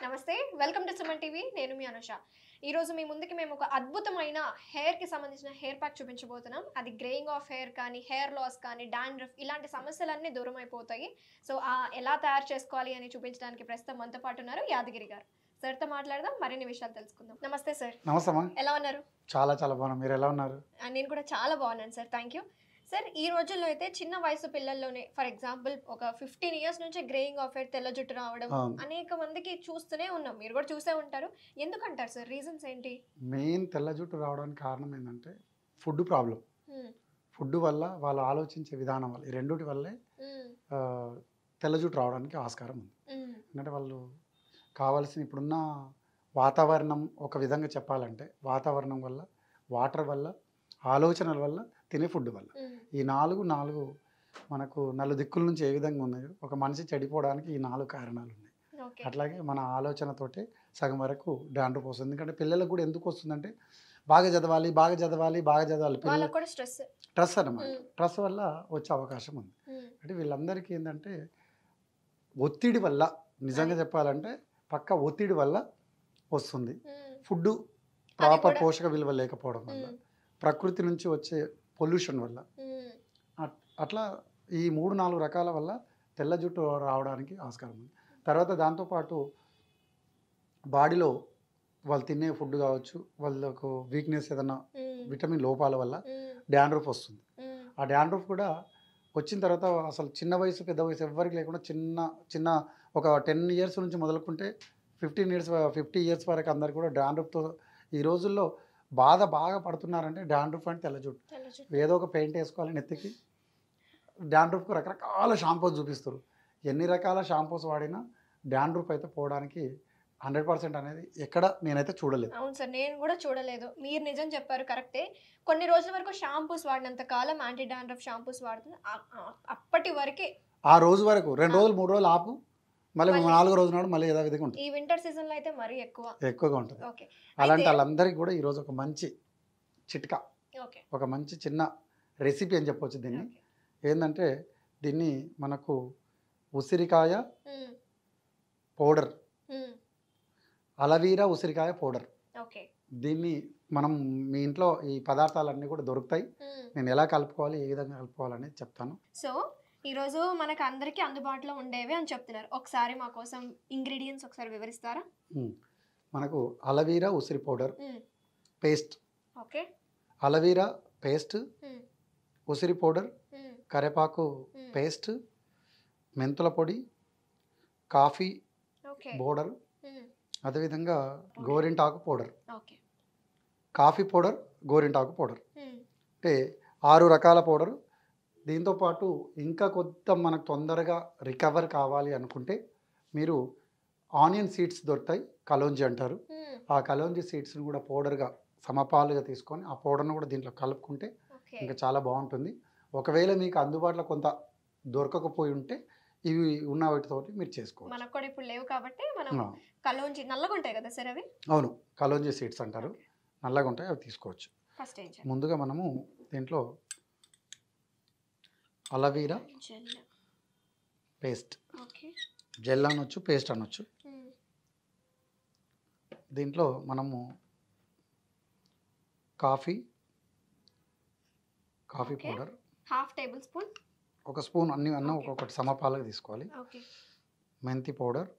నమస్తే welcome to Suman TV నేను మీ అనుష ఈ రోజు మీ ముందుకి మేము ఒక అద్భుతమైన హెయిర్ కి సంబంధించిన హెయిర్ ప్యాక్ చూపించబోతున్నాం అది గ్రేయింగ్ ఆఫ్ హెయిర్ కానీ హెయిర్ లాస్ కానీ డాండ్రఫ్ ఇలాంటి సమస్యలన్నీ దూరం అయిపోతాయి సో ఎలా తయారు చేసుకోవాలి అని చూపించడానికి ప్రస్తుతం మనతో పాటు ఉన్నారు యాదగిరి గారు సార్తో మాట్లాడదాం మరిన్ని విషయాలు తెలుసుకుందాం నమస్తే సార్ నమస్తే అమ్మా ఎలా ఉన్నారు చాలా బాగున్నాను మీరు ఎలా ఉన్నారు నేను కూడా చాలా బాగున్నాను సార్ థ్యాంక్ యూ సార్ ఈ రోజుల్లో అయితే చిన్న వయసు పిల్లల్లోనే ఫర్ ఎగ్జాంపుల్ ఒక 15 ఇయర్స్ నుంచి గ్రేయింగ్ ఆఫ్ హెయిర్ తెల్ల జుట్టు రావడం అనేక మందికి చూస్తూనే ఉన్నాం మీరు కూడా చూసే ఉంటారు ఎందుకంటారు సార్ రీజన్స్ ఏంటి మెయిన్ తెల్ల జుట్టు రావడానికి కారణం ఏంటంటే ఫుడ్ ప్రాబ్లం ఫుడ్ వల్ల వాళ్ళు ఆలోచించే విధానం వల్ల ఈ రెండుటి వల్లే తెల్ల జుట్టు రావడానికి ఆస్కారం ఉంది ఎందుకంటే వాళ్ళు కావాల్సిన ఇప్పుడున్న వాతావరణం ఒక విధంగా చెప్పాలంటే వాతావరణం వల్ల వాటర్ వల్ల ఆలోచనల వల్ల తినే ఫుడ్ వల్ల ఈ నాలుగు మనకు దిక్కుల నుంచి ఏ విధంగా ఉన్నాయో ఒక మనిషి చెడిపోవడానికి ఈ 4 కారణాలు ఉన్నాయి అట్లాగే మన ఆలోచనతోటే సగం వరకు డాండ్రఫ్ వస్తుంది ఎందుకంటే పిల్లలకు కూడా ఎందుకు వస్తుందంటే బాగా చదవాలి స్ట్రెస్ అన్నమాట స్ట్రెస్ వల్ల వచ్చే అవకాశం ఉంది అంటే వీళ్ళందరికీ ఏంటంటే ఒత్తిడి వల్ల నిజంగా చెప్పాలంటే పక్క ఒత్తిడి వల్ల వస్తుంది ఫుడ్ ప్రాపర్ పోషక విలువ లేకపోవడం వల్ల ప్రకృతి నుంచి వచ్చే పొల్యూషన్ వల్ల అట్లా ఈ 3-4 రకాల వల్ల తెల్ల జుట్టు రావడానికి ఆస్కారం ఉంది తర్వాత దాంతోపాటు బాడీలో వాళ్ళు తినే ఫుడ్ కావచ్చు వాళ్ళకు వీక్నెస్ ఏదైనా విటమిన్ లోపాల వల్ల డాండ్రఫ్ వస్తుంది ఆ డాండ్రఫ్ కూడా వచ్చిన తర్వాత అసలు చిన్న వయసు పెద్ద వయసు ఎవరికి లేకుండా చిన్న ఒక 10 ఇయర్స్ నుంచి మొదలుకుంటే 50 ఇయర్స్ వరకు అందరు కూడా డాండ్రఫ్తో ఈ రోజుల్లో బాగా పడుతున్నారంటే డాండ్రఫ్ అంటే తెల్ల జుట్టు ఏదో ఒక పెయింట్ వేసుకోవాలి నెత్తికి డాండ్రఫ్కు రకరకాల షాంపూస్ చూపిస్తారు ఎన్ని రకాల షాంపూస్ వాడినా డాండ్రఫ్ అయితే పోవడానికి 100% అనేది ఎక్కడ నేనైతే చూడలేదు. అవును సార్ నేను కూడా చూడలేదు మీరు నిజం చెప్పారు కరెక్టే కొన్ని రోజుల వరకు షాంపూస్ వాడినంత కాలం యాంటీ డాండ్రఫ్ షాంపూస్ వాడుతున్నా అప్పటి వరకే ఆ రోజు వరకు 2 రోజులు 3 రోజులు ఆపు మళ్ళీ 4వ రోజు నాడు మళ్ళీ యథావిధిగా ఉంటుంది. ఈ వింటర్ సీజన్లో అయితే మరీ ఎక్కువగా ఉంటుంది. అలాంటి వాళ్ళందరికీ కూడా ఈరోజు ఒక మంచి చిట్కా ఒక మంచి చిన్న రెసిపీ అని చెప్పొచ్చు దీన్ని ఏంటంటే దీన్ని మనకు ఉసిరికాయ పౌడర్ అలవీరా ఉసిరికాయ పౌడర్ దీన్ని మనం మీ ఇంట్లో ఈ పదార్థాలన్నీ కూడా దొరుకుతాయి నేను ఎలా కలుపుకోవాలి ఏ విధంగా కలుపుకోవాలని చెప్తాను. సో ఈరోజు మనకు అందరికీ అందుబాటులో ఉండేవి అని చెప్తున్నారు ఒకసారి మా కోసం ఇంగ్రీడియంట్స్ ఒకసారి వివరిస్తారా? మనకు అలవీరా ఉసిరి పౌడర్ పేస్ట్ అలవీరా పేస్ట్ ఉసిరి పౌడర్ కరివేపాకు పేస్ట్ మెంతుల పొడి కాఫీ పౌడర్ అదేవిధంగా గోరింటాకు పౌడర్ కాఫీ పౌడర్ గోరింటాకు పౌడర్ అంటే 6 రకాల పౌడర్ దీంతోపాటు ఇంకా కొంత మనకు తొందరగా రికవర్ కావాలి అనుకుంటే మీరు ఆనియన్ సీడ్స్ దొరుకుతాయి కలోంజీ అంటారు ఆ కలోంజీ సీడ్స్ని కూడా పౌడర్గా సమపాలుగా తీసుకొని ఆ పౌడర్ను కూడా దీంట్లో కలుపుకుంటే ఇంకా చాలా బాగుంటుంది. ఒకవేళ మీకు అందుబాటులో కొంత దొరకకపోయి ఉంటే ఇవి ఉన్న వాటితోటి మీరు చేసుకోవచ్చు. మనకు కూడా ఇప్పుడు లేవు కాబట్టి మనం కలోంజీ నల్లగా ఉంటాయి కదా సార్ అవి అవును కలోంజీ సీడ్స్ అంటారు నల్లగా ఉంటాయి అవి తీసుకోవచ్చు. ముందుగా మనము దీంట్లో అలవీరా పేస్ట్ జెల్ అనొచ్చు పేస్ట్ అనొచ్చు దీంట్లో మనము కాఫీ పౌడర్ ½ టేబుల్ స్పూన్ ఒక స్పూన్ అన్ని ఒక్కొక్కటి సమపాలుగా తీసుకోవాలి. మెంతి పౌడర్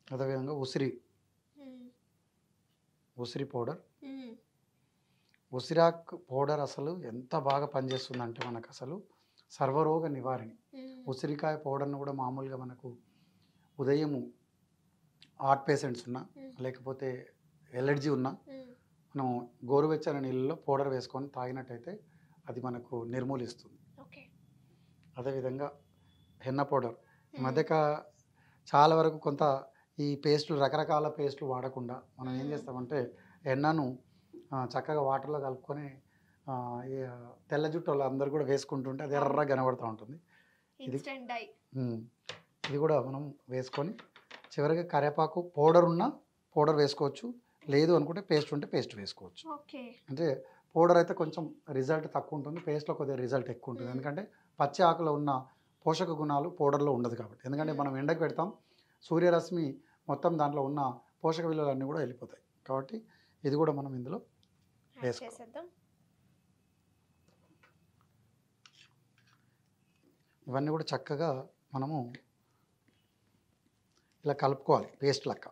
అదేవిధంగా ఉసిరి పౌడర్ ఉసిరాకు పౌడర్ అసలు ఎంత బాగా పనిచేస్తుందంటే మనకు అసలు సర్వరోగ నివారణి. ఉసిరికాయ పౌడర్ను కూడా మామూలుగా మనకు ఉదయము హార్ట్ పేషెంట్స్ ఉన్నా లేకపోతే ఎలర్జీ ఉన్నా మనం గోరువెచ్చని నీళ్ళలో పౌడర్ వేసుకొని తాగినట్టయితే అది మనకు నిర్మూలిస్తుంది. అదేవిధంగా హెన్న పౌడర్ ఈ మధ్య చాలా వరకు కొంత ఈ పేస్టులు రకరకాల పేస్టులు వాడకుండా మనం ఏం చేస్తామంటే హెన్నను చక్కగా వాటర్లో కలుపుకొని తెల్ల జుట్టు వాళ్ళు అందరు కూడా వేసుకుంటుంటే అది ఎర్రగా కనబడుతూ ఉంటుంది. ఇది కూడా మనం వేసుకొని చివరిగా కరివేపాకు పౌడర్ ఉన్న పౌడర్ వేసుకోవచ్చు లేదు అనుకుంటే పేస్ట్ ఉంటే పేస్ట్ వేసుకోవచ్చు. అంటే పౌడర్ అయితే కొంచెం రిజల్ట్ తక్కువ ఉంటుంది పేస్ట్లో కొద్దిగా రిజల్ట్ ఎక్కువ ఉంటుంది ఎందుకంటే పచ్చి ఆకులో ఉన్న పోషక గుణాలు పౌడర్లో ఉండదు కాబట్టి. ఎందుకంటే మనం ఎండకు పెడతాం, సూర్యరశ్మి మొత్తం దాంట్లో ఉన్న పోషక విలువలన్నీ కూడా వెళ్ళిపోతాయి. కాబట్టి ఇది కూడా మనం ఇందులో చేసేద్దాం. ఇవన్నీ కూడా చక్కగా మనము ఇలా కలుపుకోవాలి పేస్ట్ లెక్క.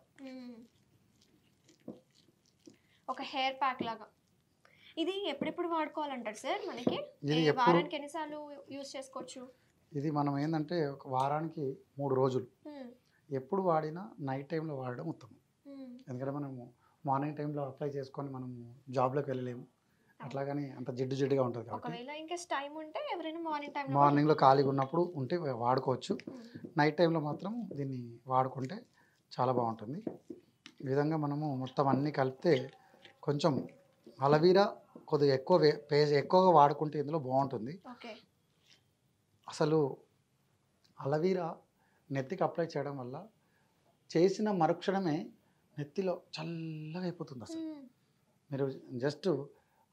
ఒక హెయిర్ ప్యాక్ లాగా. ఇది ఎప్పుడెప్పుడు వాడుకోవాలంటారు సార్? మనకి ఇది వారానికి ఎన్నిసార్లు యూజ్ చేసుకోవచ్చు? ఇది మనం ఏంటంటే ఒక వారానికి 3 రోజులు ఎప్పుడు వాడినా నైట్ టైంలో వాడడం ఉత్తమం. ఎందుకంటే మనము మార్నింగ్ టైంలో అప్లై చేసుకొని మనము జాబ్లోకి వెళ్ళలేము, అట్లాగని అంత జిడ్డుగా ఉంటుంది కాబట్టి ఒకవేళ ఇంకా టైం ఉంటే ఎవరైనా మార్నింగ్లో ఖాళీగా ఉన్నప్పుడు ఉంటే వాడుకోవచ్చు. నైట్ టైంలో మాత్రం దీన్ని వాడుకుంటే చాలా బాగుంటుంది. ఈ విధంగా మనము మొత్తం అన్నీ కలిపితే కొంచెం అలవీరా కొద్దిగా ఎక్కువగా వాడుకుంటే ఇందులో బాగుంటుంది. అసలు అలవీరా నెత్తికి అప్లై చేయడం వల్ల చేసిన మరుక్షణమే నెత్తిలో చల్లగా అయిపోతుంది. అసలు మీరు జస్ట్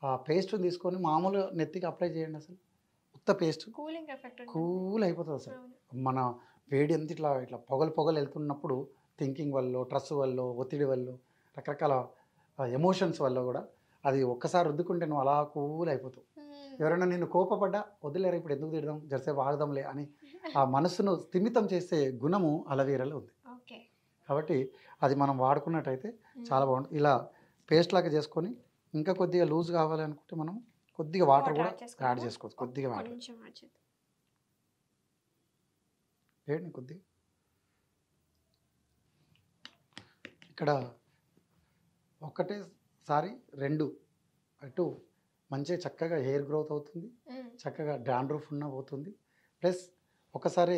ఆ పేస్ట్ తీసుకొని మామూలుగా నెత్తికి అప్లై చేయండి. అసలు ఉత్త పేస్ట్ కూల్ అయిపోతుంది. అసలు మన వేడి అంతా ఇట్లా పొగలు వెళ్తున్నప్పుడు థింకింగ్ వల్ల, స్ట్రెస్ వల్ల, ఒత్తిడి వల్ల, రకరకాల ఎమోషన్స్ వల్ల కూడా అది ఒక్కసారి రుద్దుకుంటే నువ్వు అలా కూల్ అయిపోతావు. ఎవరైనా నిన్ను కోపపడ్డా వదిలేరు, ఇప్పుడు ఎందుకు తిడదాం, జరసేపు ఆగదాంలే అని ఆ మనసును స్థిమితం చేసే గుణము అలవీరాలో ఉంది. కాబట్టి అది మనం వాడుకున్నట్టయితే చాలా బాగుంటుంది. ఇలా పేస్ట్ లాగా చేసుకొని ఇంకా కొద్దిగా లూజ్ కావాలి అనుకుంటే మనం కొద్దిగా వాటర్ కూడా యాడ్ చేసుకోవచ్చు. కొద్దిగా వాటర్ ఏంటి కొద్దిగా ఇక్కడ ఒకటేసారి 2 అటు మంచిగా చక్కగా హెయిర్ గ్రోత్ అవుతుంది, చక్కగా డాండ్రఫ్ ఉన్న పోతుంది. ప్లస్ ఒకసారి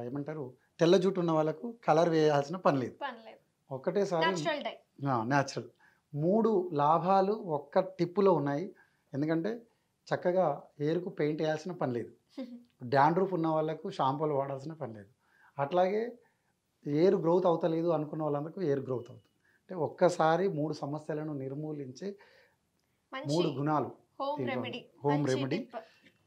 ఏమంటారు తెల్ల జుట్టు ఉన్న వాళ్ళకు కలర్ వేయాల్సిన పని లేదు. ఒకటేసారి న్యాచురల్ 3 లాభాలు ఒక్క టిప్పులో ఉన్నాయి. ఎందుకంటే చక్కగా హెయిర్కు పెయింట్ వేయాల్సిన పని లేదు, డాండ్రఫ్ ఉన్న వాళ్ళకు షాంపూలు వాడాల్సిన పని లేదు, అట్లాగే హెయిర్ గ్రోత్ అవుతలేదు అనుకున్న వాళ్ళందరికీ హెయిర్ గ్రోత్ అవుతుంది. అంటే ఒక్కసారి 3 సమస్యలను నిర్మూలించే 3 గుణాలు హోమ్ రెమెడీ.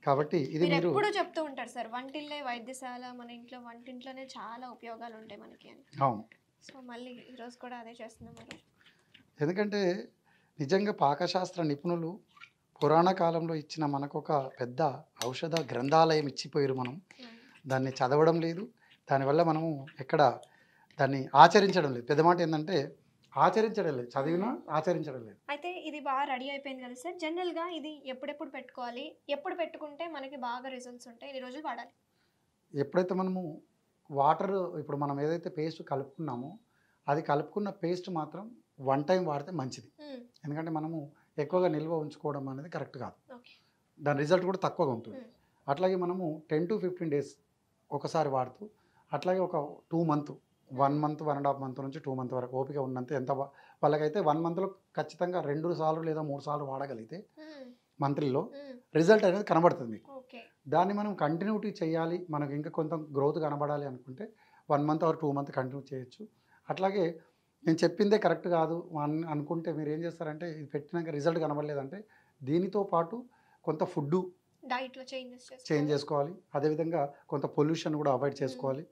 కాబట్టి ఇది మీరు ఎప్పుడు చెప్తూ ఉంటారు సార్, వంటిల్లే వైద్యశాల, మన ఇంట్లో వంటింట్లోనే చాలా ఉపయోగాలు ఉంటాయి మనకి అని. అవును. సో మళ్ళీ ఈరోజు కూడా అదే చేస్తున్నాం. ఎందుకంటే నిజంగా పాకశాస్త్ర నిపుణులు పురాణ కాలంలో ఇచ్చిన మనకు ఒక పెద్ద ఔషధ గ్రంథాలయం ఇచ్చిపోయారు. మనం దాన్ని చదవడం లేదు, దానివల్ల మనము ఎక్కడ దాన్ని ఆచరించడం లేదు. పెద్ద మాట ఏంటంటే ఆచరించడం లేదు, చదివినా ఆచరించడం లేదు. అయితే ఇది బాగా రెడీ అయిపోయింది కదా సార్, జనరల్గా ఇది ఎప్పుడెప్పుడు పెట్టుకోవాలి, ఎప్పుడు పెట్టుకుంటే మనకి బాగా రిజల్ట్స్ ఉంటాయి, ఎన్ని రోజులు వాడాలి? ఎప్పుడైతే మనము వాటర్ ఇప్పుడు మనం ఏదైతే పేస్ట్ కలుపుకున్నామో అది కలుపుకున్న పేస్ట్ మాత్రం 1 టైం వాడితే మంచిది. ఎందుకంటే మనము ఎక్కువగా నిల్వ ఉంచుకోవడం అనేది కరెక్ట్ కాదు, దాని రిజల్ట్ కూడా తక్కువగా ఉంటుంది. అట్లాగే మనము 10 to 15 డేస్ ఒకసారి వాడుతూ, అట్లాగే ఒక 2 మంత్ 1 మంత్ 1.5 మంత్ నుంచి 2 మంత్ వరకు ఓపిక ఉన్నంత ఎంత వాళ్ళకైతే 1 మంత్లో ఖచ్చితంగా 2 సార్లు లేదా 3 సార్లు వాడగలిగితే మంత్లీలో రిజల్ట్ అనేది కనబడుతుంది మీకు. దాన్ని మనం కంటిన్యూటీ చేయాలి, మనకు ఇంకా కొంత గ్రోత్ కనబడాలి అనుకుంటే 1 మంత్ ఆర్ 2 మంత్ కంటిన్యూ చేయొచ్చు. అట్లాగే నేను చెప్పిందే కరెక్ట్ కాదు అనుకుంటే మీరు ఏం చేస్తారంటే ఇది పెట్టినాక రిజల్ట్ కనబడలేదంటే దీనితో పాటు కొంత ఫుడ్ డైట్లో చేంజ్ చేసుకోవాలి, అదేవిధంగా కొంత పొల్యూషన్ కూడా అవాయిడ్ చేసుకోవాలి.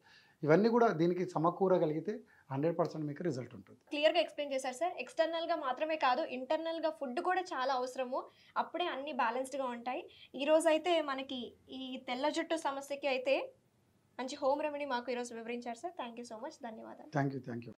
ఇవన్నీ కూడా దీనికి సమకూరగలిగితే 100% మీకు రిజల్ట్ ఉంటుంది. క్లియర్గా ఎక్స్ప్లెయిన్ చేశారు సార్. ఎక్స్టర్నల్గా మాత్రమే కాదు, ఇంటర్నల్గా ఫుడ్ కూడా చాలా అవసరము, అప్పుడే అన్నీ బ్యాలెన్స్డ్గా ఉంటాయి. ఈరోజు అయితే మనకి ఈ తెల్ల జుట్టు సమస్యకి అయితే మంచి హోమ్ రెమెడీ మాకు ఈరోజు వివరించారు sir. Thank you so much, ధన్యవాదాలు. Thank you.